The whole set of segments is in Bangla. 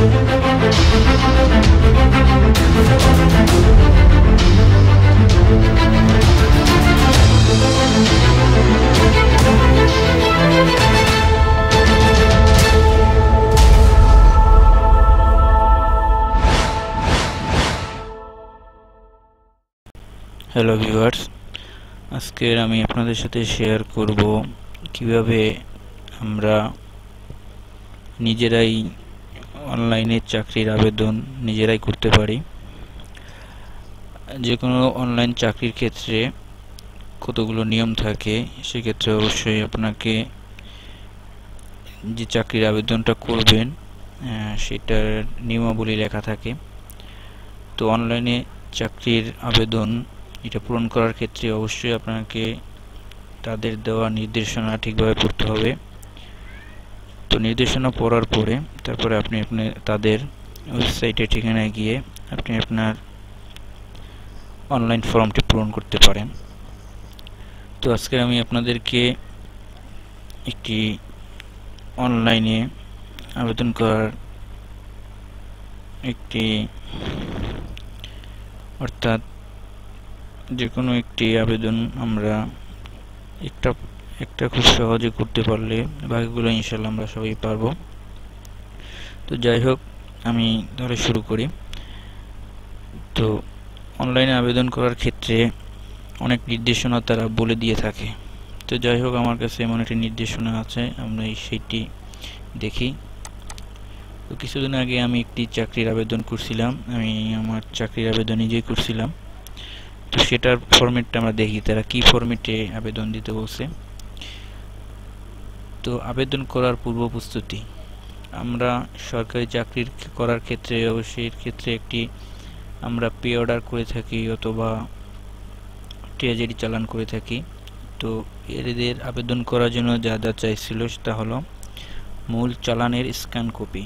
হ্যালো ভিউয়ার্স, আজকে আমি আপনাদের সাথে শেয়ার করব কিভাবে আমরা নিজেরাই অনলাইনে চাকরির আবেদন নিজেরাই করতে পারি। যে কোনো অনলাইন চাকরির ক্ষেত্রে কতগুলো নিয়ম থাকে, সেক্ষেত্রে অবশ্যই আপনাকে যে চাকরির আবেদনটা করবেন সেটার নিয়মাবলী লেখা থাকে। তো অনলাইনে চাকরির আবেদন এটা পূরণ করার ক্ষেত্রে অবশ্যই আপনাকে তাদের দেওয়া নির্দেশনা ঠিকভাবে পড়তে হবে। তো নির্দেশনা পড়ার পরে তারপরে আপনি তাদের ওয়েবসাইটে ঠিকানায় গিয়ে আপনি আপনার অনলাইন ফর্মটি পূরণ করতে পারেন। তো আজকে আমি আপনাদেরকে একটি অনলাইনে আবেদন করার অর্থাৎ যে কোনো একটি আবেদন আমরা একটা খুব সহজে করতে পারলে বাকিগুলো ইনশাল্লাহ আমরা সবাই পারবো। তো যাই হোক, আমি তাহলে শুরু করি। তো অনলাইনে আবেদন করার ক্ষেত্রে অনেক নির্দেশনা তারা বলে দিয়ে থাকে। তো যাই হোক, আমার কাছে এমন একটি নির্দেশনা আছে, আমরা সেইটি দেখি। তো কিছুদিন আগে আমি একটি চাকরির আবেদন করছিলাম, আমি আমার চাকরির আবেদন নিজেই করছিলাম। তো সেটার ফরম্যাটটা আমরা দেখি তারা কি ফরম্যাটে আবেদন দিতে বলছে। তো আবেদন করার পূর্ব প্রস্তুতি, আমরা সরকারি চাকরির করার ক্ষেত্রে অবশ্যই এর ক্ষেত্রে একটি আমরা পে অর্ডার করে থাকি অথবা ট্রেজারি চালান করে থাকি। তো এদের আবেদন করার জন্য যা যা চাইছিল সেটা হলো মূল চালানের স্ক্যান কপি।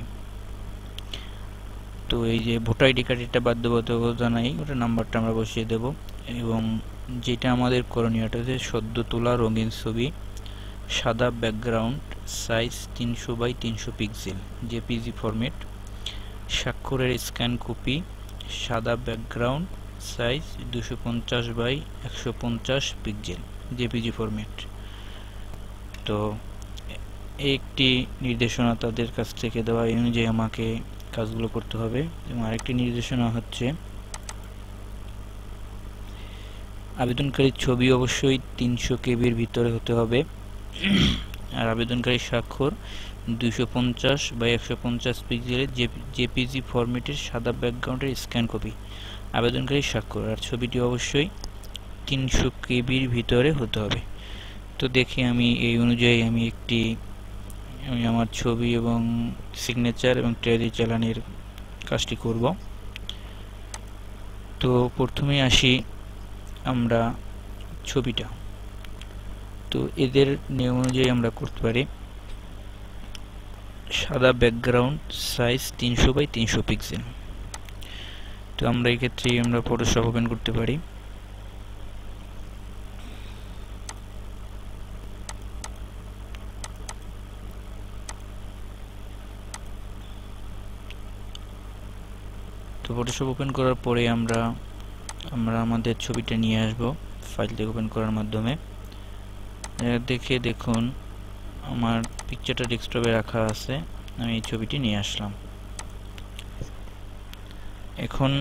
তো এই যে ভোটার আইডি কার্ড, এটা বাধ্যবাধকতা নাই, ওটার নাম্বারটা আমরা বসিয়ে দেব। এবং যেটা আমাদের করণীয়টা হচ্ছে সদ্য তোলা রঙিন ছবি, সাদা background, size 300x300 pixel JPG format, স্বাক্ষরের স্ক্যান কপি, সাদা background, size 250x150 pixel JPG format. তো একটি নির্দেশনা তাদের কাছ থেকে দেওয়া, এই অনুযায়ী আমাকে কাজগুলো করতে হবে। এবং আরেকটি নির্দেশনা হচ্ছে আবেদনকারীর ছবি অবশ্যই 300 কেবির ভিতরে হতে হবে, আর আবেদনকারীর স্বাক্ষর 250x150 পিক্সেলের জেপিজি ফরম্যাটের সাদা ব্যাকগ্রাউন্ডের স্ক্যান কপি আবেদনকারীর স্বাক্ষর, আর ছবিটি অবশ্যই 300 কেবির ভিতরে হতে হবে। তো দেখি আমি এই অনুযায়ী আমি আমার ছবি এবং সিগনেচার এবং ট্রেজারি চালানের কাজটি করব। তো প্রথমে আসি আমরা ছবিটা। তো এদের নিয়ম অনুযায়ী আমরা করতে পারি সাদা ব্যাকগ্রাউন্ড, সাইজ 300x300 পিক্সেল। তো আমরা এই ক্ষেত্রে আমরা ফটোশপ ওপেন করতে পারি। তো ফটোশপ ওপেন করার পরে আমরা আমাদের ছবিটা নিয়ে আসব ফাইল থেকে ওপেন করার মাধ্যমে। দেখুন আমার পিকচারটা ডেস্কটপে রাখা আছে, আমি এই ছবিটি নিয়ে আসলাম। এখন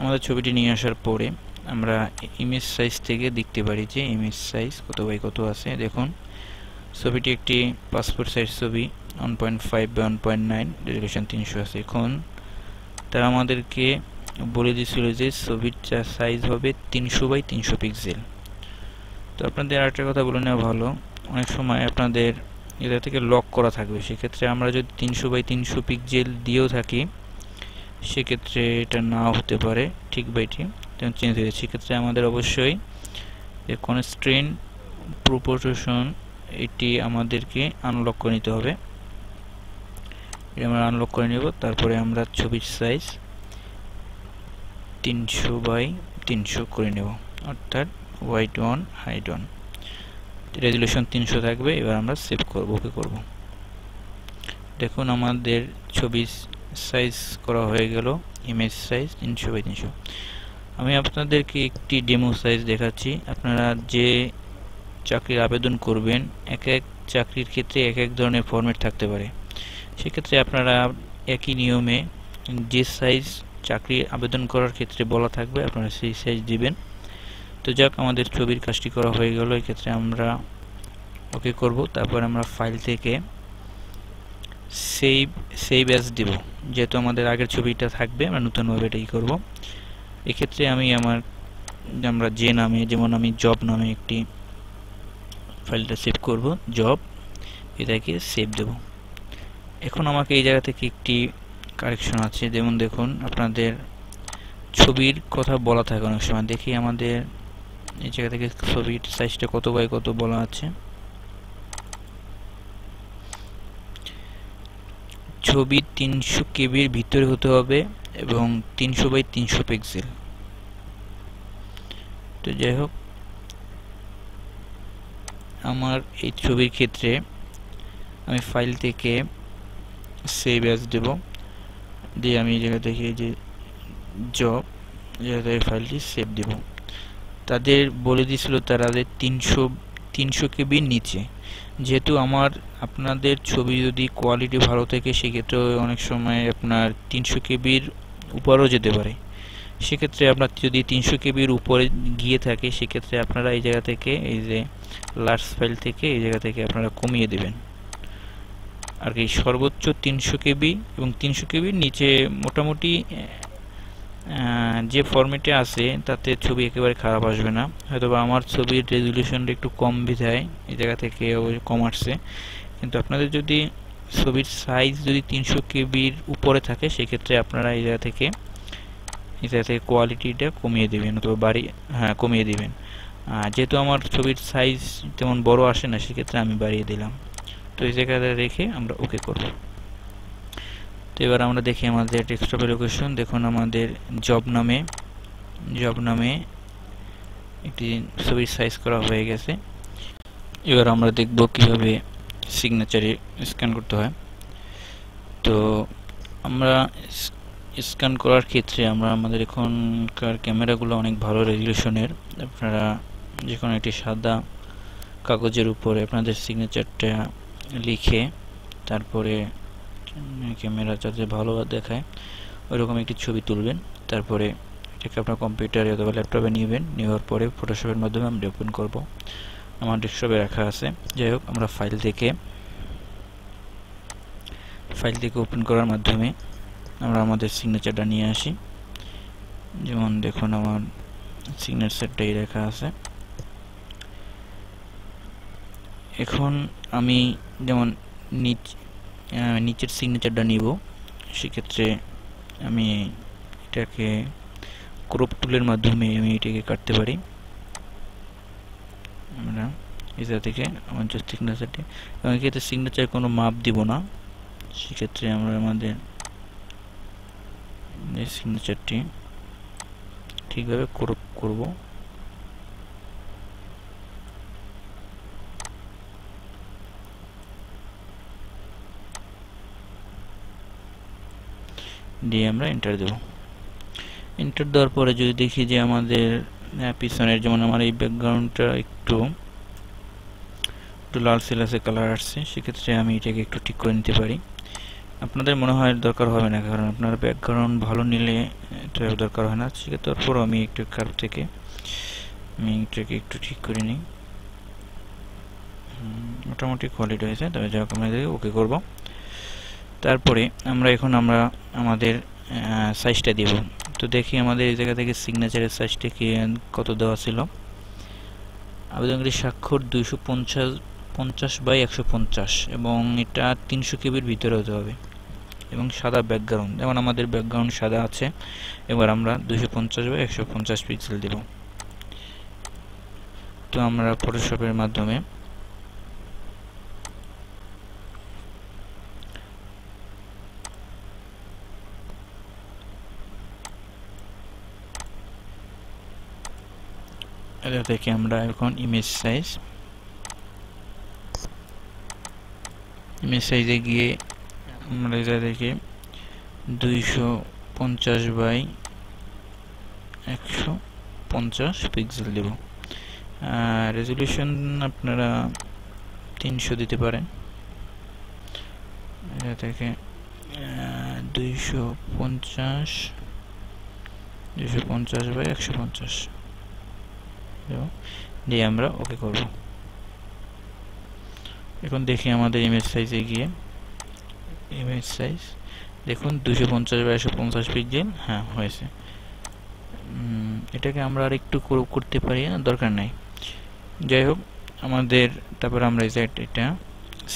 আমাদের ছবিটি নিয়ে আসার পরে আমরা ইমেজ সাইজ থেকে দেখতে পারি যে ইমেজ সাইজ কত বাই কত আছে। দেখুন ছবিটি একটি পাসপোর্ট সাইজ ছবি, 1.5x1.9, রেজোলিউশন 300 আছে। এখন তারা আমাদেরকে বলে দিয়েছিল যে ছবির সাইজ হবে 300x300 পিক্সেল। তো আপনাদের আরেকটা কথা বলে নেওয়া ভালো, অনেক সময় আপনাদের এটা থেকে লক করা থাকবে, সেক্ষেত্রে আমরা যদি 300x300 পিক্সেল দিয়েও থাকি সেক্ষেত্রে এটা নাও হতে পারে ঠিক বাই ঠিক চেঞ্জ হয়ে যাচ্ছে। সেক্ষেত্রে আমাদের অবশ্যই কনস্ট্রেন্ট প্রপোর্শন এটি আমাদেরকে আনলক করে নিতে হবে। এটা আমরা আনলক করে নেব। তারপরে আমরা ছবির সাইজ 300x300 করে নেব, অর্থাৎ white on height on, resolution 300 থাকবে। এবার আমরা সেভ করব, ওকে করব। দেখুন আমাদের ছবি ছবি সাইজ করা হয়ে গেল, ইমেজ সাইজ 300x300। আমি আপনাদেরকে একটি ডেমো সাইজ দেখাচ্ছি। আপনারা যে চাকরির আবেদন করবেন, এক এক চাকরির ক্ষেত্রে এক এক ধরনের ফরম্যাট থাকতে পারে। সেক্ষেত্রে আপনারা একই নিয়মে যে সাইজ চাকরি আবেদন করার ক্ষেত্রে বলা থাকবে আপনারা সেই সাইজ দিবেন। তো যাক, আমাদের ছবির কাজটি করা হয়ে গেল। এক্ষেত্রে আমরা ওকে করব। তারপর আমরা ফাইল থেকে সেভ অ্যাজ দেব। যেহেতু আমাদের আগের ছবিটা থাকবে, আমরা নতুনভাবে এটাই করব। এক্ষেত্রে আমরা যে নামে, যেমন আমি জব নামে একটি ফাইলটা সেভ করব, জব, এটাকে সেভ দেব। এখন আমাকে এই জায়গা থেকে একটি কারেকশন আছে। যেমন দেখুন, আপনাদের ছবির কথা বলা থাকে অনেক সময়। দেখি আমাদের এই জায়গা থেকে ছবির সাইজটা কত বাই কত বলা আছে। ছবি 300 কেবির ভিতরে হতে হবে এবং 300x300 পিক্সেল। তো যাই হোক, আমার এই ছবির ক্ষেত্রে আমি ফাইল থেকে সেভ অ্যাজ দেব, দিয়ে আমি এই জায়গা থেকে যে জব, জায়গায় ফাইলটি সেভ দেব। তাদের বলে দিয়েছিল তাদের 300 কেবির নিচে। যেহেতু আপনাদের ছবি যদি কোয়ালিটি ভালো থাকে, সেক্ষেত্রে অনেক সময় আপনার 300 কেবির উপরেও যেতে পারে। সেক্ষেত্রে আপনার যদি 300 কেবির উপরে গিয়ে থাকে, সেক্ষেত্রে আপনারা এই জায়গা থেকে, এই যে লার্জ ফাইল থেকে এই জায়গা থেকে আপনারা কমিয়ে দেবেন আর কি। সর্বোচ্চ 300 কেবি এবং 300 কেবির নিচে মোটামুটি যে ফরম্যাটে আছে তাতে ছবি একেবারে খারাপ আসবে না। হয়তোবা আমার ছবির রেজুলেশনটা একটু কম বিধায় এই জায়গা থেকে কম আসছে, কিন্তু আপনাদের যদি ছবির সাইজ যদি 300 কেবির উপরে থাকে, সেক্ষেত্রে আপনারা এই জায়গা থেকে কোয়ালিটিটা কমিয়ে দেবেন অথবা কমিয়ে দিবেন। যেহেতু আমার ছবির সাইজ তেমন বড় আসে না, সেক্ষেত্রে আমি বাড়িয়ে দিলাম। তো এই জায়গাটা রেখে আমরা ওকে করব। তো এবার আমরা দেখি আমাদের ডেস্কটপের লোকেশন। দেখুন, আমাদের জব নামে একটি ছবির সাইজ করা হয়ে গেছে। এবার আমরা দেখব কিভাবে সিগনেচারে স্ক্যান করতে হয়। তো আমরা স্ক্যান করার ক্ষেত্রে আমাদের এখনকার ক্যামেরাগুলো অনেক ভালো রেজুলেশনের। আপনারা যে কোনো একটি সাদা কাগজের উপরে আপনাদের সিগনেচারটা লিখে, তারপরে ক্যামেরা যাতে ভালো দেখায় ওইরকম একটি ছবি তুলবেন। তারপরে এটাকে আপনার কম্পিউটারে অথবা ল্যাপটপে নেওয়ার পরে ফটোশপের মাধ্যমে আমরা ওপেন করব। আমার ডেস্কটপে রাখা আছে। যাই হোক, আমরা ফাইল থেকে ওপেন করার মাধ্যমে আমরা আমাদের সিগনেচারটা নিয়ে আসি। যেমন দেখুন, আমার সিগনেচারটাই রাখা আছে। এখন আমি যেমন নিচের সিগনেচারটা নিব, সেক্ষেত্রে আমি এটাকে ক্রপ টুলের মাধ্যমে আমি এটাকে কাটতে পারি। আমরা এটা থেকে আমার যে সিগনেচারটি, এবং এক্ষেত্রে সিগনেচার কোনো মাপ দিব না। সেক্ষেত্রে আমরা আমাদের সিগনেচারটি ঠিকভাবে ক্রপ করব। দিয়ে আমরা এন্টার দেব। এন্টার দেওয়ার পরে যদি দেখি যে আমাদের পিছনের, যেমন আমার এই ব্যাকগ্রাউন্ডটা একটু লাল সেলাসে কালার আসছে, সেক্ষেত্রে আমি এটাকে একটু ঠিক করে নিতে পারি। আপনাদের মনে হয় দরকার হবে না, কারণ আপনার ব্যাকগ্রাউন্ড ভালো নিলে এটা দরকার হয় না। সেক্ষেত্রে তারপর আমি একটু কার্ভ থেকে আমি এটাকে একটু ঠিক করে নিই। মোটামুটি কোয়ালিটি হয়েছে। তবে যাক, আমরা ওকে করব। তারপরে আমরা আমাদের সাইজটা দেব। তো দেখি আমাদের এই জায়গা থেকে সিগনেচারের সাইজটা কত দেওয়া ছিল। আবেদনকারী স্বাক্ষর 250x150 এবং এটা 300 কেবির ভিতরে হতে হবে এবং সাদা ব্যাকগ্রাউন্ড। যেমন আমাদের ব্যাকগ্রাউন্ড সাদা আছে। এবার আমরা 250x150 পিক্সেল দেব। তো আমরা ফটোশপের মাধ্যমে এটা থেকে আমরা এখন ইমেজ সাইজে গিয়ে আমরা এটা থেকে 250 বাই 150 পিক্সেল দেব। রেজুলেশন আপনারা 300 দিতে পারেন। এটা থেকে 250 বাই 150 দিয়ে আমরা ওকে করব। এখন দেখি আমাদের ইমেজ সাইজে গিয়ে, ইমেজ সাইজ দেখুন 250 বাই 150 পিক্সেল, হ্যাঁ হয়েছে। এটাকে আমরা আর একটু ক্রপ করতে পারি না, দরকার নাই। যাই হোক আমাদের, তারপর আমরা এটা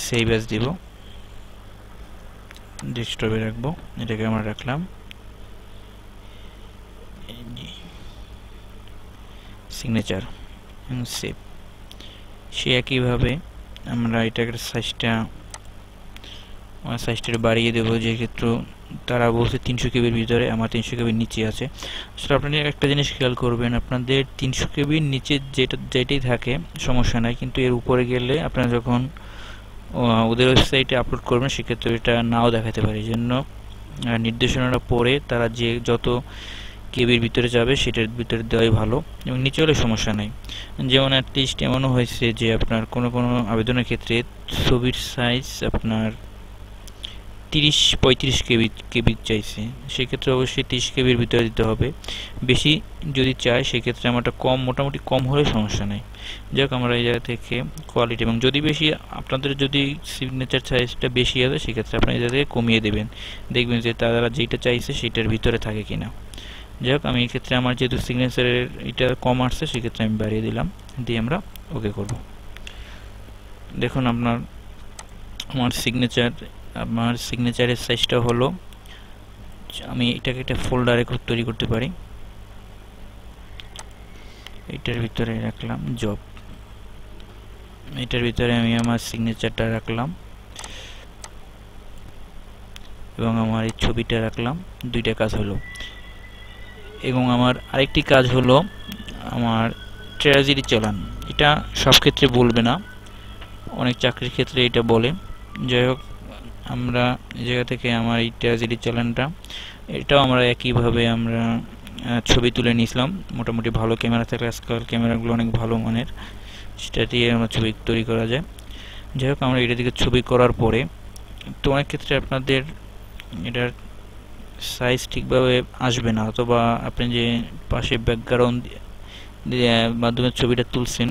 সেভ অ্যাজ দিব, ডেস্কটপে রাখবো। এটাকে আমরা রাখলাম সিগনেচার এবং সেভ। সে একইভাবে আমরা এটাকে সাইজটা বাড়িয়ে দেবো, যেক্ষেত্রে তারা বলছে 300 কেবির ভিতরে, আমার 300 কেবির নিচে আছে। আসলে আপনারা একটা জিনিস খেয়াল করবেন, আপনাদের 300 কেবির নিচে যেটাই থাকে সমস্যা নাই, কিন্তু এর উপরে গেলে আপনারা যখন ওদের ওয়েবসাইটে আপলোড করবেন সেক্ষেত্রে এটা নাও দেখাতে পারে। এই জন্য নির্দেশনাটা পড়ে তারা যে যত কেবির ভিতরে যাবে সেটার ভিতরে দেওয়াই ভালো, এবং নিচে হলে সমস্যা নাই। যেমন অ্যাটলিস্ট এমনও হয়েছে যে আপনার কোনো আবেদনের ক্ষেত্রে ছবির সাইজ আপনার 30-35 কেবি চাইছে, সেক্ষেত্রে অবশ্যই 30 কেবির ভিতরে দিতে হবে। বেশি যদি চাই সেক্ষেত্রে আমারটা মোটামুটি কম হলে সমস্যা নেই। যাক আমরা এই জায়গা থেকে কোয়ালিটি, এবং যদি বেশি আপনাদের যদি সিগনেচার সাইজটা বেশি হবে সেক্ষেত্রে আপনারা এই জায়গা থেকে কমিয়ে দেবেন, দেখবেন যে তারা যেটা চাইছে সেটার ভিতরে থাকে কিনা। যাই হোক আমি এই ক্ষেত্রে আমার যেহেতু সিগনেচারের এটা কম আসছে সেক্ষেত্রে আমি বাড়িয়ে দিলাম, দিয়ে আমরা ওকে করব। দেখুন আমার সিগনেচারের সাইজটা হলো, আমি এটাকে একটা ফোল্ডারে তৈরি করতে পারি। এটার ভিতরে রাখলাম জব, এটার ভিতরে আমি আমার সিগনেচারটা রাখলাম এবং আমার এই ছবিটা রাখলাম। দুইটা কাজ হলো। এবং আমার আরেকটি কাজ হলো আমার ট্র্যাজেডি চালান। এটা সব ক্ষেত্রে বলবে না, অনেক চাকরির ক্ষেত্রে এটা বলে। যাই হোক আমরা এই জায়গা থেকে আমার এই ট্র্যাজেডি চালানটা, এটাও আমরা একইভাবে আমরা ছবি তুলে নিয়েছিলাম। মোটামুটি ভালো ক্যামেরা থাকলে, আজকাল ক্যামেরাগুলো অনেক ভালো মানের, সেটা দিয়ে আমরা ছবি তৈরি করা যায়। যাই হোক আমরা এটা থেকে ছবি করার পরে, তো অনেক ক্ষেত্রে আপনাদের এটার সাইজ ঠিকভাবে আসবে না, অথবা আপনি যে পাশে ব্যাকগ্রাউন্ড মাধ্যমে ছবিটা তুলছেন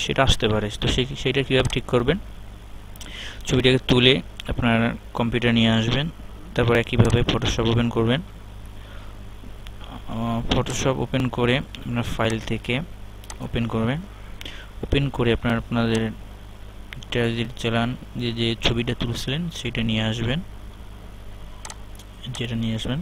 সেটা আসতে পারে। তো সেইটা কীভাবে ঠিক করবেন, ছবিটাকে তুলে আপনার কম্পিউটার নিয়ে আসবেন, তারপর একইভাবে ফটোশপ ওপেন করবেন। ফটোশপ ওপেন করে আপনার ফাইল থেকে ওপেন করবেন, ওপেন করে আপনাদের ট্র্যাজেডি চালান যে ছবিটা তুলছিলেন সেটা নিয়ে আসবেন, যেটা নিয়ে আসবেন।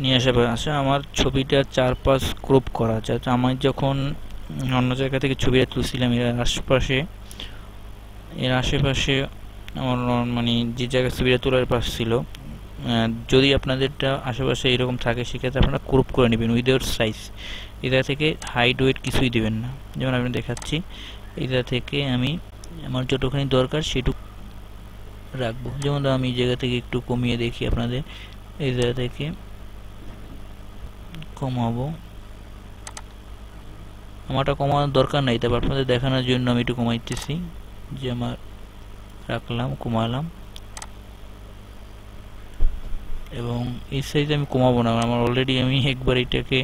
নিয়ে আসা আমার ছবিটা 4-5 ক্রপ করা, যাতে আমি যখন অন্য জায়গা থেকে ছবিটা তুলছিলাম এর আশেপাশে আমার মানে যে জায়গায় ছবিটা তোলার পাশ ছিল, যদি আপনাদেরটা আশেপাশে এরকম থাকে সেক্ষেত্রে আপনারা ক্রপ করে নেবেন উইদাউট সাইজ। এটা থেকে হাইট ওয়েট কিছুই দেবেন না। যেমন আমি দেখাচ্ছি, এটা থেকে আমি আমার যতখানি দরকার সেটুকু রাখবো। যেমন আমি এই জায়গা থেকে একটু কমিয়ে দেখি আপনাদের, এই জায়গা থেকে কমাবো। আমারটা কমানোর দরকার নাই, তবে আপনাদের দেখানোর জন্য আমি একটু কমাইতেছি, যে আমার রাখলাম, কমালাম। এবং এই সাইজ আমি কমাবো না, আমার অলরেডি আমি একবার এটাকে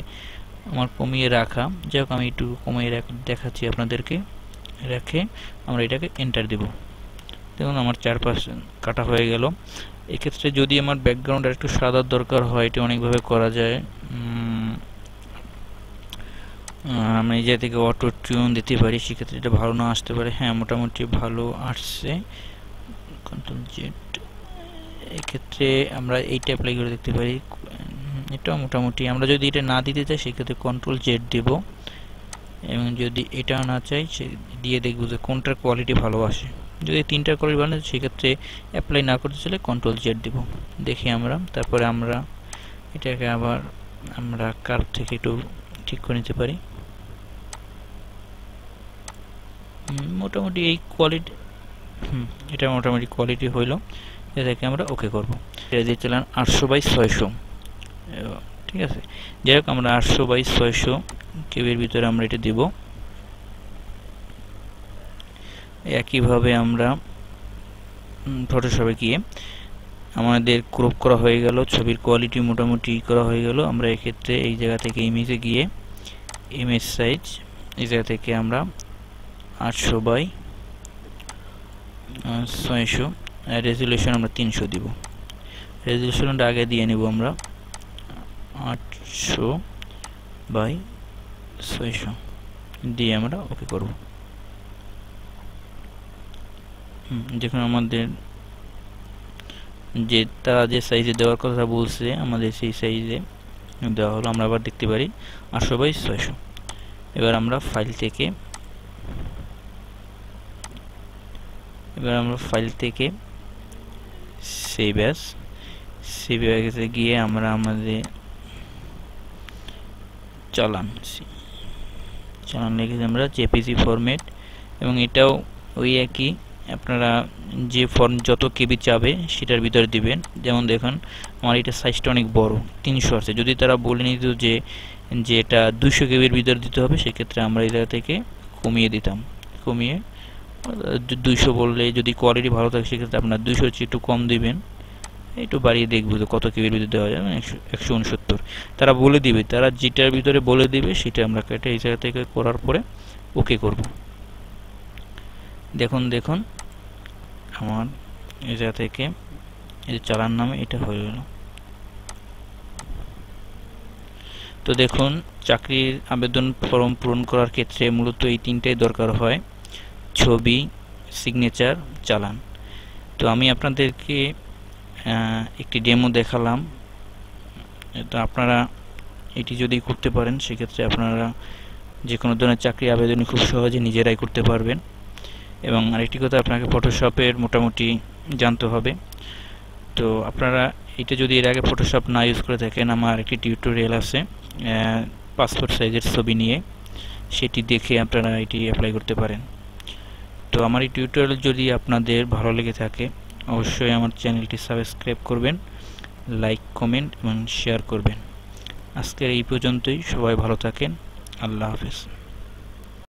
আমার কমিয়ে রাখা। যাই হোক আমি একটু কমিয়ে দেখাচ্ছি আপনাদেরকে। রেখে আমরা এটাকে এন্টার দেব। দেখুন আমার 4-5 কাটা হয়ে গেল। এক্ষেত্রে যদি আমার ব্যাকগ্রাউন্ড একটু সাদার দরকার হয়, এটি অনেকভাবে করা যায়। আমি এই জায়গা থেকে অটো টিউন দিতে পারি, সেক্ষেত্রে এটা ভালো না আসতে পারে। হ্যাঁ মোটামুটি ভালো আসছে। কন্ট্রোল জেড, এক্ষেত্রে আমরা এইটা অ্যাপ্লাই করে দেখতে পারি। এটা মোটামুটি, আমরা যদি এটা না দিতে চাই সেক্ষেত্রে কন্ট্রোল জেড দেব, এবং যদি এটা না চাই সে দিয়ে দেখব যে কোনটার কোয়ালিটি ভালো আসে। যদি 3টার কোয়ালিটি ভালো সেক্ষেত্রে অ্যাপ্লাই না করতে চাইলে কন্ট্রোল জেড দেব। দেখি আমরা, তারপরে আমরা এটাকে আবার আমরা কার্ভ থেকে একটু ঠিক করে নিতে পারি। মোটামুটি এই কোয়ালিটি এটা মোটামুটি কোয়ালিটি হইল, এটাকে আমরা ওকে করব। এটা দিয়ে চলেন 800/600, ঠিক আছে। যাই হোক আমরা 800/600 কেবির ভিতরে আমরা এটা দিব। একইভাবে আমরা ফটোশপে গিয়ে আমাদের ক্রপ করা হয়ে গেল, ছবির কোয়ালিটি মোটামুটি করা হয়ে গেল। আমরা এক্ষেত্রে এই জায়গা থেকে ইমেজে গিয়ে ইমেজ সাইজ এই জায়গা থেকে আমরা 800/600, রেজুলেশন আমরা 300 দিব। রেজুলেশনটা আগে দিয়ে নেব আমরা 800/600 দিয়ে আমরা ওকে করব। দেখুন আমাদের তারা যে সাইজে দেওয়ার কথা বলছে আমাদের সেই সাইজে দেওয়া হলো। আমরা আবার দেখতে পারি 800/600। এবার আমরা ফাইল থেকে সেভ অ্যাজ গিয়ে আমরা আমাদের চালান লিখে আমরা জেপিজি ফরম্যাট, এবং এটাও ওই একই, আপনারা যে ফর্ম যত কেবি চাবে সেটার ভিতরে দিবেন। যেমন দেখুন আমার এটা সাইজটা অনেক বড়, 300 আছে। যদি তারা বলে নিত যে এটা 200 কেবির ভিতরে দিতে হবে, সেক্ষেত্রে আমরা এই জায়গা থেকে কমিয়ে দিতাম। কমিয়ে 200 বললে যদি কোয়ালিটি ভালো থাকে সেক্ষেত্রে আপনার 200 চেয়ে একটু কম দিবেন, একটু বাড়িয়ে দেখবো যে কত কেবির ভিতরে দেওয়া যাবে। 169 তারা বলে দিবে, তারা যেটার ভিতরে বলে দিবে সেটা আমরা কেটে এই জায়গা থেকে করার পরে ওকে করব। দেখুন আমার এই জায়গা থেকে এই যে চালান নামে এটা হয়ে গেল। তো দেখুন চাকরির আবেদন ফর্ম পূরণ করার ক্ষেত্রে মূলত এই তিনটাই দরকার হয়: ছবি, সিগনেচার, চালান। তো আমি আপনাদেরকে একটি ডেমো দেখালাম। তো আপনারা এটি যদি করতে পারেন সেক্ষেত্রে আপনারা যে কোনো ধরনের চাকরি আবেদন খুব সহজে নিজেরাই করতে পারবেন। এবং আরেকটি কথা, আপনাকে ফটোশপের মোটামুটি জানতে হবে। তো আপনারা এটা যদি এর আগে ফটোশপ না ইউজ করে থাকেন, আমার একটি টিউটোরিয়াল আছে পাসপোর্ট সাইজের ছবি নিয়ে, সেটি দেখে আপনারা এটি অ্যাপ্লাই করতে পারেন। তো আমার এই টিউটোরিয়াল যদি আপনাদের ভালো লেগে থাকে অবশ্যই আমার চ্যানেলটি সাবস্ক্রাইব করবেন, লাইক, কমেন্ট এবং শেয়ার করবেন। আজকের এই পর্যন্তই। সবাই ভালো থাকেন। আল্লাহ হাফেজ।